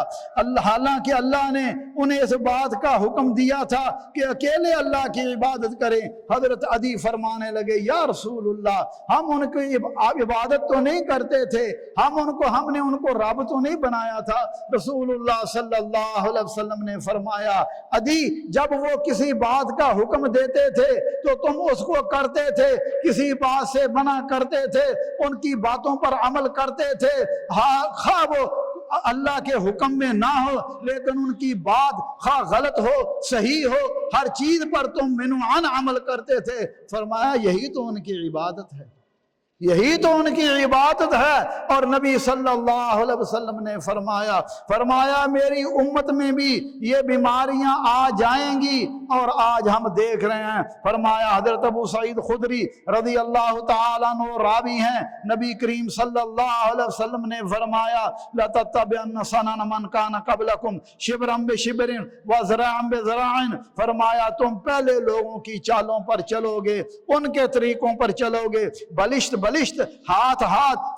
حالانکہ اللہ نے انہیں اس بات کا حکم دیا تھا کہ اکیلے اللہ کی عبادت کریں۔ حضرت عدی فرمانے لگے یا رسول اللہ ہم ان کی عبادت تو نہیں کرتے تھے، ہم نے ان کو رب تو نہیں بنایا تھا۔ رسول اللہ صلی اللہ علیہ وسلم نے فرمایا عدی جب وہ کسی بات کا حکم دیتے تھے تو تم اس کو کرتے تھے، کسی بات سے منع کرتے تھے، ان کی باتوں پر عمل کرتے تھے، خواہ وہ اللہ کے حکم میں نہ ہو لیکن ان کی بات خواہ غلط ہو صحیح ہو ہر چیز پر تم منوعاً عمل کرتے تھے۔ فرمایا یہی تو ان کی عبادت ہے، یہی تو ان کی عبادت ہے۔ اور نبی صلی اللہ علیہ وسلم نے فرمایا میری امت میں بھی یہ بیماریاں آ جائیں گی اور آج ہم دیکھ رہے ہیں۔ فرمایا حضرت ابو سعید خدری رضی اللہ تعالیٰ عنہ راوی ہیں، نبی کریم صلی اللہ علیہ وسلم نے فرمایا لَتَتَّبِعَنَّ سَنَنَ مَنْ كَانَ قَبْلَكُمْ شِبْرًا بِشِبْرٍ وَذِرَاعًا بِذِرَاعٍ، فرمایا تم پہلے لوگوں کی چالوں پر چلو گے، ان کے طریقوں پر چلو گے، بلشت ہاتھ،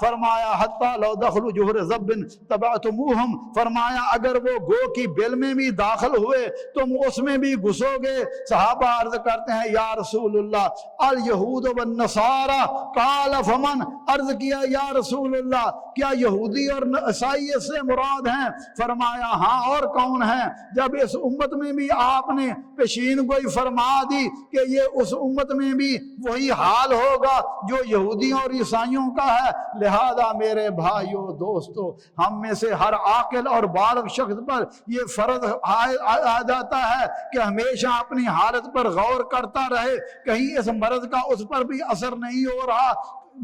فرمایا حتی لو دخلوا جوہر ذب تبعتموہم، فرمایا اگر وہ گو کی بل میں بھی داخل ہوئے تم اس میں بھی گھسو گے۔ صحابہ عرض کرتے ہیں یا رسول اللہ الیہود والنصارى قال فمن، عرض کیا یا رسول اللہ کیا یہودی اور عیسائی اس سے مراد ہیں؟ فرمایا ہاں اور کون ہیں؟ جب اس امت میں بھی آپ نے پیشین گوئی فرما دی کہ یہ اس امت میں بھی وہی حال ہوگا جو یہودیوں اور عیسائیوں کا ہے، لہذا میرے بھائیوں دوستو ہم میں سے ہر عاقل اور بالغ شخص پر یہ فرض آ جاتا ہے کہ ہمیشہ اپنی حالت پر غور کرتا رہے، کہیں اس مرض کا اس پر بھی اثر نہیں ہو رہا،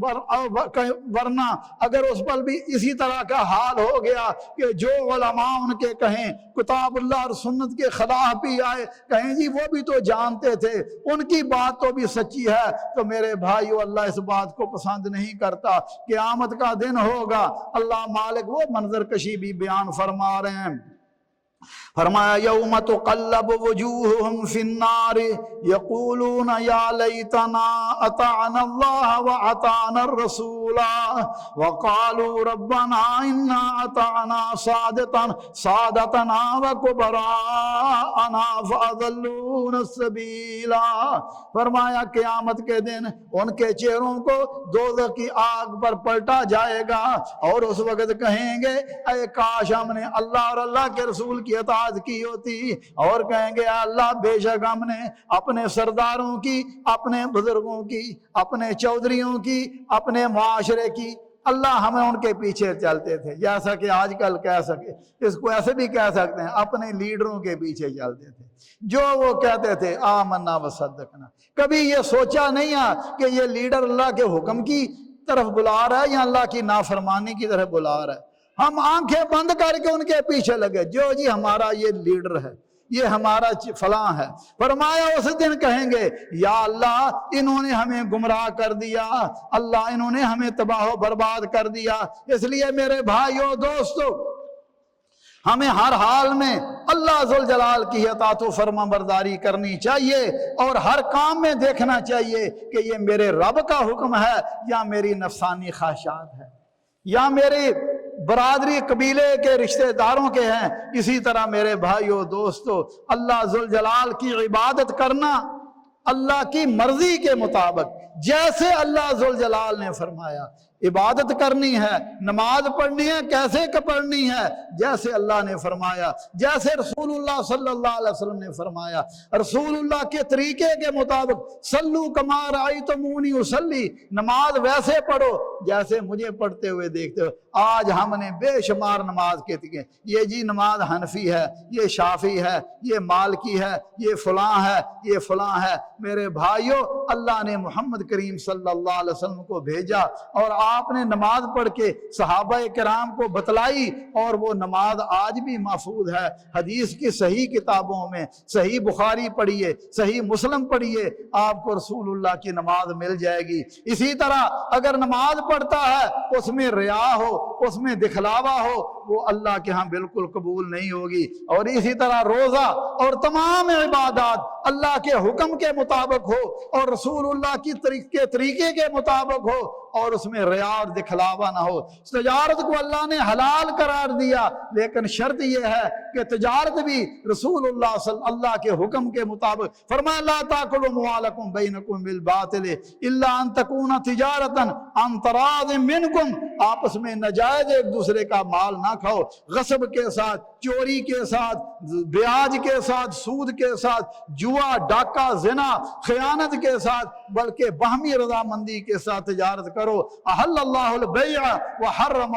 ورنہ اگر اس پر بھی اسی طرح کا حال ہو گیا کہ جو علماء ان کے کہیں کتاب اللہ اور سنت کے خلاف بھی آئے، کہیں جی وہ بھی تو جانتے تھے، ان کی بات تو بھی سچی ہے، تو میرے بھائیو اللہ اس بات کو پسند نہیں کرتا۔ قیامت کا دن ہوگا، اللہ مالک وہ منظر کشی بھی بیان فرما رہے ہیں، فرمایا یوم تقلب وجوہہم فی النار یقولون یا لیتنا اطعنا اللہ واطعنا الرسول وقالوا ربنا انا اطعنا سادتنا وکبراءنا فاضلونا السبیل۔ فرمایا قیامت کے دن ان کے چہروں کو دوزخ کی آگ پر پلٹا جائے گا اور اس وقت کہیں گے اے کاش ہم نے اللہ اور اللہ کے رسول کی اطاعت کی ہوتی اور کہیں گے اللہ بے شک ہم نے اپنے سرداروں کی، اپنے بزرگوں کی، اپنے چودھریوں کی، اپنے معاشرے کی، اللہ ہمیں ان کے پیچھے چلتے تھے، جیسا کہ آج کل کہہ سکے، اس کو ایسے بھی کہہ سکتے ہیں اپنے لیڈروں کے پیچھے چلتے تھے، جو وہ کہتے تھے آمنا وصدقنا۔ کبھی یہ سوچا نہیں کہ یہ لیڈر اللہ کے حکم کی طرف بلا رہا ہے یا اللہ کی نافرمانی کی طرف بلا رہا ہے۔ ہم آنکھیں بند کر کے ان کے پیچھے لگے، جو جی ہمارا یہ لیڈر ہے، یہ ہمارا فلاں ہے۔ فرمایا اس دن کہیں گے یا اللہ انہوں نے ہمیں گمراہ کر دیا، اللہ انہوں نے ہمیں تباہ و برباد کر دیا۔ اس لیے میرے بھائیوں دوستو، ہمیں ہر حال میں اللہ ذوالجلال کی اطاعت و فرما برداری کرنی چاہیے، اور ہر کام میں دیکھنا چاہیے کہ یہ میرے رب کا حکم ہے یا میری نفسانی خواہشات ہے، یا میری برادری قبیلے کے رشتہ داروں کے ہیں۔ اسی طرح میرے بھائیوں دوستو، اللہ ذوالجلال کی عبادت کرنا اللہ کی مرضی کے مطابق، جیسے اللہ ذوالجلال نے فرمایا عبادت کرنی ہے، نماز پڑھنی ہے، کیسے پڑھنی ہے؟ جیسے اللہ نے فرمایا، جیسے رسول اللہ صلی اللہ علیہ وسلم نے فرمایا، رسول اللہ کے طریقے کے مطابق صلو کما رأیتمونی اصلی، نماز ویسے پڑھو جیسے مجھے پڑھتے ہوئے دیکھتے ہو۔ آج ہم نے بے شمار نماز کہتی ہے، یہ جی نماز حنفی ہے، یہ شافی ہے، یہ مالکی ہے، یہ فلاں ہے، یہ فلاں ہے۔ میرے بھائیوں، اللہ نے محمد کریم صلی اللہ علیہ وسلم کو بھیجا اور آپ نے نماز پڑھ کے صحابہ کرام کو بتلائی، اور وہ نماز آج بھی محفوظ ہے۔ حدیث کی صحیح کتابوں میں صحیح بخاری پڑھیے، صحیح مسلم پڑھیے، آپ کو رسول اللہ کی نماز مل جائے گی۔ اسی طرح اگر نماز پڑھتا ہے اس میں ریا ہو، اس میں دکھلاوا ہو، وہ اللہ کے ہاں بالکل قبول نہیں ہوگی۔ اور اسی طرح روزہ اور تمام عبادات اللہ کے حکم کے مطابق ہو اور رسول اللہ کی طریقے کے مطابق ہو، اور اس میں ریا اور دکھلاوا نہ ہو۔ تجارت کو اللہ نے حلال قرار دیا، لیکن شرط یہ ہے کہ تجارت بھی رسول اللہ صلی اللہ کے حکم کے مطابق۔ فرمایا لا تاکلوا اموالکم بینکم بالباطل الا ان تکون تجارتا عن تراض منکم، آپس میں ناجائز ایک دوسرے کا مال نہ کھاؤ، غصب کے ساتھ، چوری کے ساتھ، بیاج کے ساتھ، سود کے ساتھ، جوا، ڈاکہ، زنا، خیانت کے ساتھ، بلکہ باہمی رضامندی کے ساتھ تجارت کرو۔ احل اللہ البیع وحرم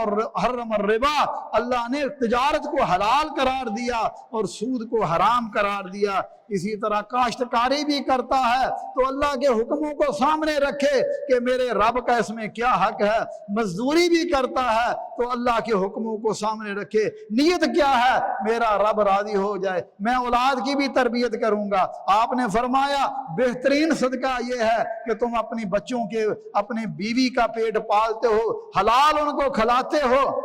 الربا، اللہ نے تجارت کو حلال قرار دیا اور سود کو حرام قرار دیا۔ اسی طرح کاشتکاری بھی کرتا ہے تو اللہ کے حکموں کو سامنے رکھے کہ میرے رب کا اس میں کیا حق ہے۔ مزدوری بھی کرتا ہے تو اللہ کے حکموں کو سامنے رکھے، نیت کیا ہے؟ میرا رب راضی ہو جائے، میں اولاد کی بھی تربیت کروں گا۔ آپ نے فرمایا بہترین صدقہ یہ ہے کہ تم اپنی بچوں کے، اپنی بیوی کا پیٹ پالتے ہو، حلال ان کو کھلاتے ہو،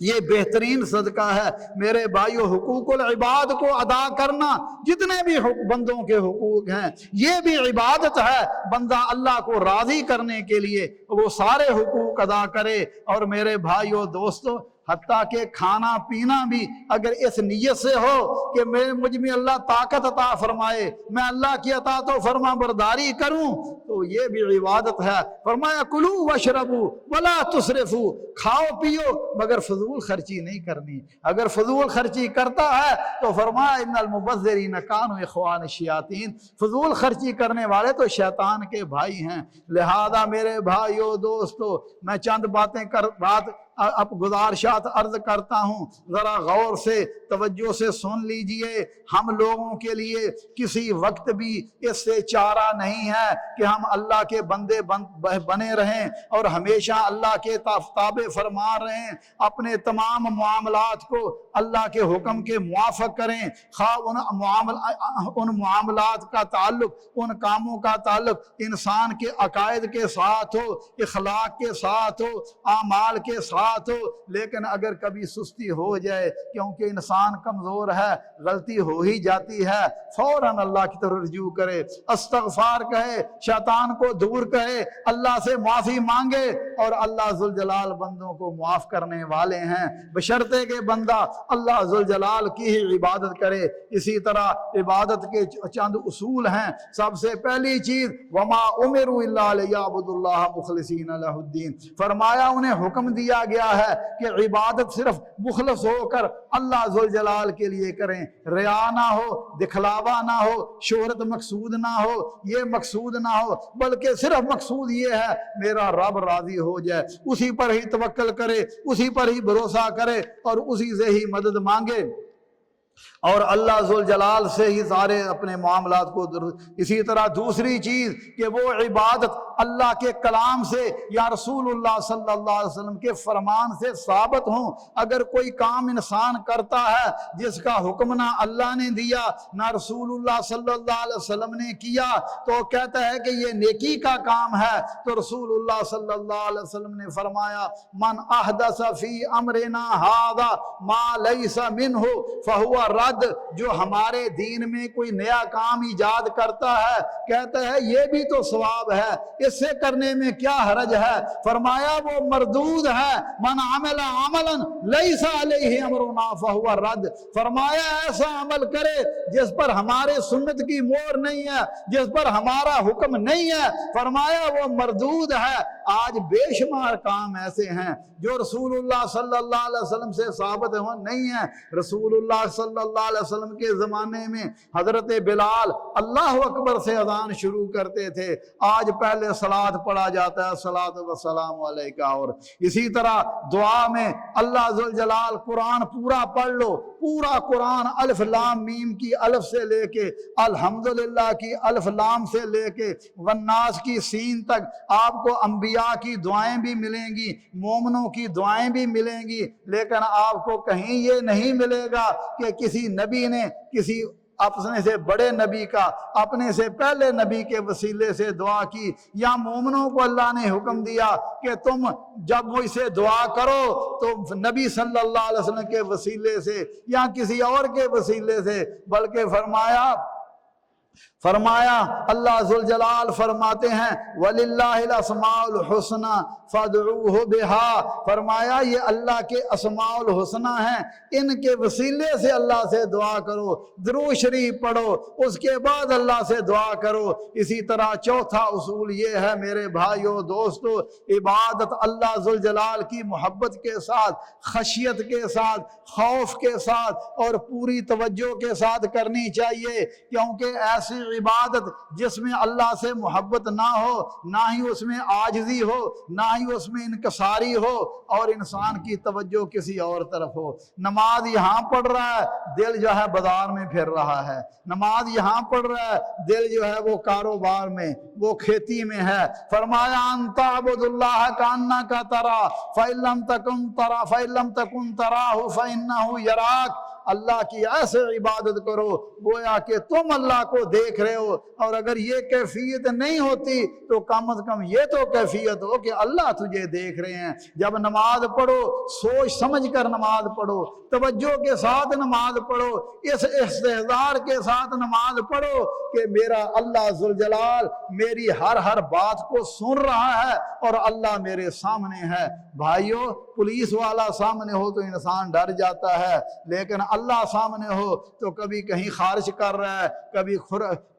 یہ بہترین صدقہ ہے۔ میرے بھائیو، حقوق العباد کو ادا کرنا، جتنے بھی بندوں کے حقوق ہیں، یہ بھی عبادت ہے۔ بندہ اللہ کو راضی کرنے کے لیے وہ سارے حقوق ادا کرے۔ اور میرے بھائیو دوستو، حتیٰ کہ کھانا پینا بھی اگر اس نیت سے ہو کہ مجھ میں اللہ طاقت عطا فرمائے، میں اللہ کی اطاعت و فرما برداری کروں، تو یہ بھی عبادت ہے۔ فرمایا کلوا واشربوا ولا تسرفوا، کھاؤ پیو مگر فضول خرچی نہیں کرنی۔ اگر فضول خرچی کرتا ہے تو فرمایا ان المبذرین کانوا اخوان الشیاطین، فضول خرچی کرنے والے تو شیطان کے بھائی ہیں۔ لہذا میرے بھائیو دوستو، میں چند باتیں اب گزارشات عرض کرتا ہوں، ذرا غور سے توجہ سے سن لیجئے۔ ہم لوگوں کے لیے کسی وقت بھی اس سے چارہ نہیں ہے کہ ہم اللہ کے بندے بنے رہیں اور ہمیشہ اللہ کے تابع فرما رہیں، اپنے تمام معاملات کو اللہ کے حکم کے موافق کریں، خواہ ان معاملات کا تعلق، ان کاموں کا تعلق انسان کے عقائد کے ساتھ ہو، اخلاق کے ساتھ ہو، اعمال کے ساتھ ہو۔ لیکن اگر کبھی سستی ہو جائے، کیونکہ انسان کمزور ہے، غلطی ہو ہی جاتی ہے، فوراً اللہ کی طرف رجوع کرے، استغفار کہے، شیطان کو دور کہے، اللہ سے معافی مانگے، اور اللہ ذوالجلال بندوں کو معاف کرنے والے ہیں، بشرطے کہ بندہ اللہ ذوالجلال کی ہی عبادت کرے۔ اسی طرح عبادت کے چند اصول ہیں۔ سب سے پہلی چیز وما امروا الا لیعبدوا اللہ مخلصین لہ الدین، فرمایا انہیں حکم دیا گیا گیا ہے کہ عبادت صرف مخلص ہو کر اللہ ذوالجلال کے لیے کریں، ریا نہ ہو، دکھلاوا نہ ہو، شہرت مقصود نہ ہو، یہ مقصود نہ ہو، بلکہ صرف مقصود یہ ہے میرا رب راضی ہو جائے، اسی پر ہی توکل کرے، اسی پر ہی بھروسہ کرے اور اسی سے ہی مدد مانگے اور اللہ ذوالجلال سے ہی سارے اپنے معاملات کو اسی طرح دوسری چیز کہ وہ عبادت اللہ کے کلام سے یا رسول اللہ صلی اللہ علیہ وسلم کے فرمان سے ثابت ہوں۔ اگر کوئی کام انسان کرتا ہے جس کا حکم نہ اللہ نے دیا نہ رسول اللہ صلی اللہ علیہ وسلم نے کیا تو کہتا ہے کہ یہ نیکی کا کام ہے، تو رسول اللہ صلی اللہ علیہ وسلم نے فرمایا من احدث فی امرنا ھذا ما لیس منہ فہو رد، جو ہمارے دین میں کوئی نیا کام ایجاد کرتا ہے کہتا ہے یہ بھی تو ثواب ہے، اس سے کرنے میں کیا حرج ہے، فرمایا وہ مردود ہے، من عمل عملا لیس علیہ امرنا فہو رد، فرمایا ایسا عمل کرے جس پر ہمارے سنت کی مہر نہیں ہے، جس پر ہمارا حکم نہیں ہے، فرمایا وہ مردود ہے۔ آج بے شمار کام ایسے ہیں جو رسول اللہ صلی اللہ علیہ وسلم سے ثابت نہیں ہیں۔ رسول اللہ صلی اللہ علیہ وسلم کے زمانے میں حضرت بلال اللہ اکبر سے اذان شروع کرتے تھے، آج پہلے صلاۃ پڑھا جاتا ہے صلاۃ والسلام علیکہ، اور اسی طرح دعا میں اللہ ذوالجلال قرآن پورا پڑھ لو، پورا قرآن الف لام میم کی الف سے لے کے الحمدللہ کی الف لام سے لے کے والناس کی سین تک آپ کو انبیاء کی دعائیں بھی ملیں گی، مومنوں کی دعائیں بھی ملیں گی، لیکن آپ کو کہیں یہ نہیں ملے گا کہ کسی نبی نے کسی اپنے سے بڑے نبی کا اپنے سے پہلے نبی کے وسیلے سے دعا کی، یا مومنوں کو اللہ نے حکم دیا کہ تم جب مجھ سے دعا کرو تو نبی صلی اللہ علیہ وسلم کے وسیلے سے یا کسی اور کے وسیلے سے، بلکہ فرمایا اللہ ذوالجلال فرماتے ہیں وَلِلَّهِ الْأَسْمَاءُ الْحُسْنَى فَادْعُوهُ بِهَا، فرمایا یہ اللہ کے اسماء الحسنہ ہیں، ان کے وسیلے سے اللہ سے دعا کرو، درود شریف پڑھو، اس کے بعد اللہ سے دعا کرو۔ اسی طرح چوتھا اصول یہ ہے میرے بھائیو دوستو، عبادت اللہ ذوالجلال کی محبت کے ساتھ، خشیت کے ساتھ، خوف کے ساتھ اور پوری توجہ کے ساتھ کرنی چاہیے، کیونکہ ایسی عبادت جس میں اللہ سے محبت نہ ہو، نہ ہی اس میں عاجزی ہو، نہ ہی اس میں انکساری ہو اور انسان کی توجہ کسی اور طرف ہو۔ نماز یہاں پڑھ رہا ہے، دل جو ہے بازار میں پھر رہا ہے، نماز یہاں پڑھ رہا ہے، دل جو ہے وہ کاروبار میں، وہ کھیتی میں ہے۔ فرمایا ان تعبد اللہ کانک ترا فإن لم تکن تراہ فإنہ یراک، اللہ کی ایسے عبادت کرو گویا کہ تم اللہ کو دیکھ رہے ہو، اور اگر یہ کیفیت نہیں ہوتی تو کم از کم یہ تو کیفیت ہو کہ اللہ تجھے دیکھ رہے ہیں۔ جب نماز پڑھو سوچ سمجھ کر نماز پڑھو، توجہ کے ساتھ نماز پڑھو، اس استحضار کے ساتھ نماز پڑھو کہ میرا اللہ ذوالجلال میری ہر بات کو سن رہا ہے اور اللہ میرے سامنے ہے۔ بھائیو پولیس والا سامنے ہو تو انسان ڈر جاتا ہے، لیکن اللہ سامنے ہو تو کبھی کہیں خارج کر رہا ہے،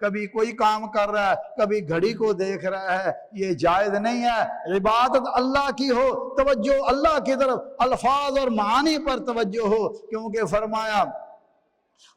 کبھی کوئی کام کر رہا ہے، کبھی گھڑی کو دیکھ رہا ہے، یہ جائز نہیں ہے۔ عبادت اللہ کی ہو، توجہ اللہ کی طرف، الفاظ اور معانی پر توجہ ہو، کیونکہ فرمایا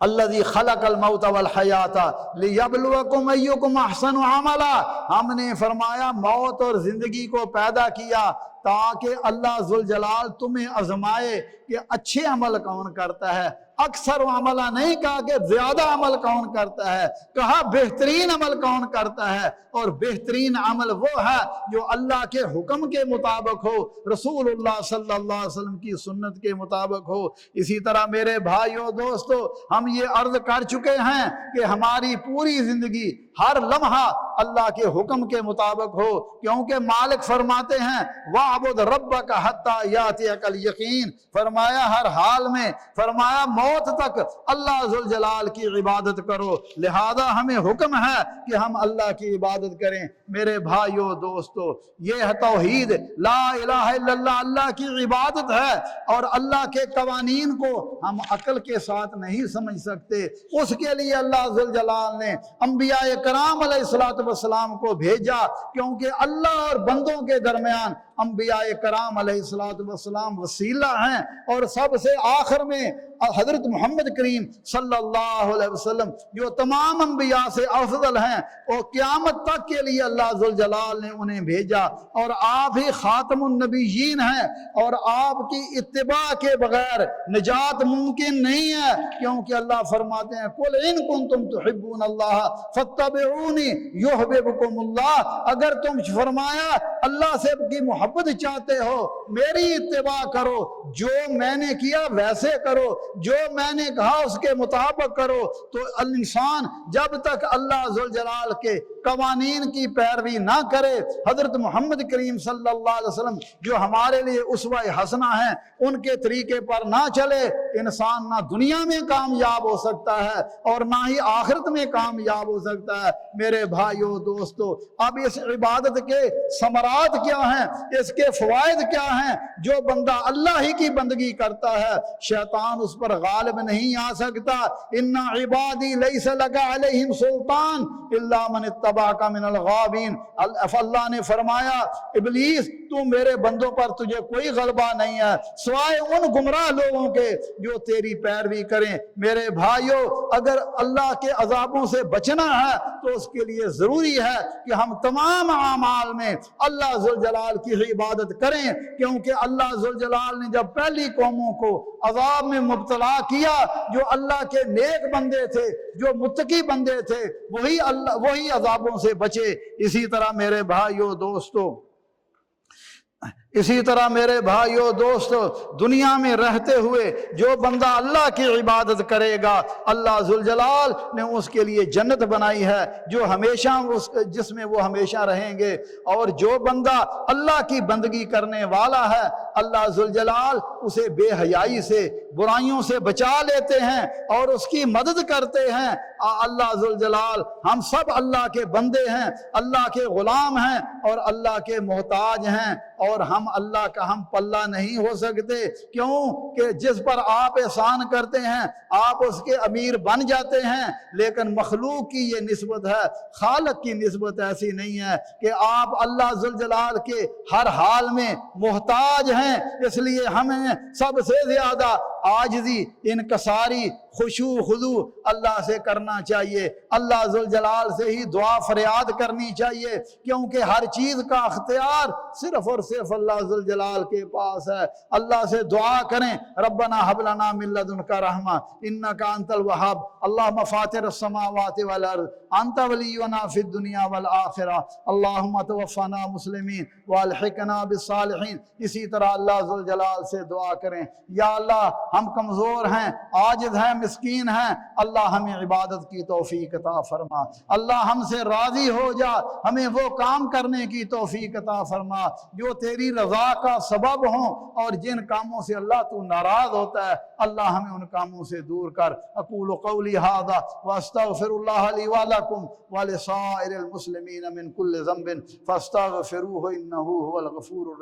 الذی خلق الموت والحیات لیبلوکم ایکم احسن عملا، ہم نے فرمایا موت اور زندگی کو پیدا کیا تاکہ اللہ ذوالجلال تمہیں آزمائے کہ اچھے عمل کون کرتا ہے۔ اکثر عملہ نہیں کہا کہ زیادہ عمل کون کرتا ہے، کہا بہترین عمل کون کرتا ہے، اور بہترین عمل وہ ہے جو اللہ کے حکم کے مطابق ہو، رسول اللہ صلی اللہ علیہ وسلم کی سنت کے مطابق ہو۔ اسی طرح میرے بھائیو دوستو ہم یہ عرض کر چکے ہیں کہ ہماری پوری زندگی ہر لمحہ اللہ کے حکم کے مطابق ہو، کیونکہ مالک فرماتے ہیں وَاعْبُدْ رَبَّكَ حَتَّى يَأْتِيَكَ الْيَقِينُ، فرمایا ہر حال میں، فرمایا موت تک اللہ ذوالجلال کی عبادت کرو، لہذا ہمیں حکم ہے کہ ہم اللہ کی عبادت کریں۔ میرے بھائیو دوستو یہ ہے توحید، لا الہ الا اللہ، اللہ کی عبادت ہے، اور اللہ کے قوانین کو ہم عقل کے ساتھ نہیں سمجھ سکتے، اس کے لیے اللہ ذوالجلال نے انبیاء کرام علیہ الصلوۃ والسلام کو بھیجا، کیونکہ اللہ اور بندوں کے درمیان انبیاء کرام علیہ السلام وسیلہ ہیں، اور سب سے آخر میں حضرت محمد کریم صلی اللہ علیہ وسلم جو تمام انبیاء سے افضل ہیں، اور قیامت تک کے لیے اللہ ذوالجلال نے انہیں بھیجا، اور آپ ہی خاتم النبیین ہیں، اور آپ کی اتباع کے بغیر نجات ممکن نہیں ہے، کیونکہ اللہ فرماتے ہیں قل ان کنتم تحبون اللہ فاتبعونی یحببکم اللہ، اگر تم فرمایا اللہ سے کی محبت چاہتے ہو میری اتباع کرو، جو میں نے کیا ویسے کرو، جو میں نے کہا اس کے مطابق کرو، تو انسان جب تک اللہ ذوالجلال کے قوانین کی پیروی نہ کرے، حضرت محمد کریم صلی اللہ علیہ وسلم جو ہمارے لیے اسوہ حسنہ ہیں ان کے طریقے پر نہ چلے، انسان نہ دنیا میں کامیاب ہو سکتا ہے اور نہ ہی آخرت میں کامیاب ہو سکتا ہے۔ میرے بھائیو دوستو، اب اس عبادت کے ثمرات کیا ہیں، اس کے فوائد کیا ہیں؟ جو بندہ اللہ ہی کی بندگی کرتا ہے شیطان اس پر غالب نہیں آ سکتا۔ ان عبادی لیس لک علیہم سلطان الا من اتبعک من الغاوین، اللہ نے فرمایا ابلیس تو میرے بندوں پر تجھے کوئی غلبہ نہیں ہے سوائے ان گمراہ لوگوں کے جو تیری پیروی کریں۔ میرے بھائیو، اگر اللہ کے عذابوں سے بچنا ہے تو اس کے لیے ضروری ہے کہ ہم تمام اعمال میں اللہ ذوالجلال کی عبادت کریں، کیونکہ اللہ ذوالجلال نے جب پہلی قوموں کو عذاب میں مبتلا کیا، جو اللہ کے نیک بندے تھے، جو متقی بندے تھے، وہی عذابوں سے بچے۔ اسی طرح میرے بھائیو دوستو، دنیا میں رہتے ہوئے جو بندہ اللہ کی عبادت کرے گا اللہ ذوالجلال نے اس کے لیے جنت بنائی ہے جو ہمیشہ جس میں وہ ہمیشہ رہیں گے، اور جو بندہ اللہ کی بندگی کرنے والا ہے اللہ ذوالجلال اسے بے حیائی سے، برائیوں سے بچا لیتے ہیں اور اس کی مدد کرتے ہیں۔ اللہ ذوالجلال، ہم سب اللہ کے بندے ہیں، اللہ کے غلام ہیں اور اللہ کے محتاج ہیں، اور ہم اللہ کا ہم پلہ نہیں ہو سکتے، کیوں کہ جس پر آپ احسان کرتے ہیں آپ اس کے امیر بن جاتے ہیں، لیکن مخلوق کی یہ نسبت ہے، خالق کی نسبت ایسی نہیں ہے کہ آپ اللہ ذوالجلال کے ہر حال میں محتاج ہیں۔ اس لیے ہمیں سب سے زیادہ عاجزی، انکساری، خشوع خضوع اللہ سے کرنا چاہیے، اللہ ذوالجلال سے ہی دعا فریاد کرنی چاہیے، کیونکہ ہر چیز کا اختیار صرف اور صرف اللہ ذوالجلال کے پاس ہے۔ اللہ سے دعا کریں ربنا حب لنا من لدنک رحمہ انک انت الوہاب اللہم فاطر السماوات والارض انت ولینا فی الدنیا والآخرہ اللہم توفنا مسلمین والحقنا بالصالحین۔ اسی طرح اللہ ذوالجلال سے دعا کریں، یا اللہ ہم کمزور ہیں، عاجز ہیں، مسکین ہیں، اللہ ہمیں عبادت کی توفیق عطا فرما، اللہ ہم سے راضی ہو جا، ہمیں وہ کام کرنے کی توفیق عطا فرما جو تیری رضا کا سبب ہوں، اور جن کاموں سے اللہ تو ناراض ہوتا ہے اللہ ہمیں ان کاموں سے دور کر۔ اقول قولی ھذا واستغفر اللہ لی ولکم ولسائر المسلمین من کل ذنب فاستغفروہ انہ هو الغفور الرحیم۔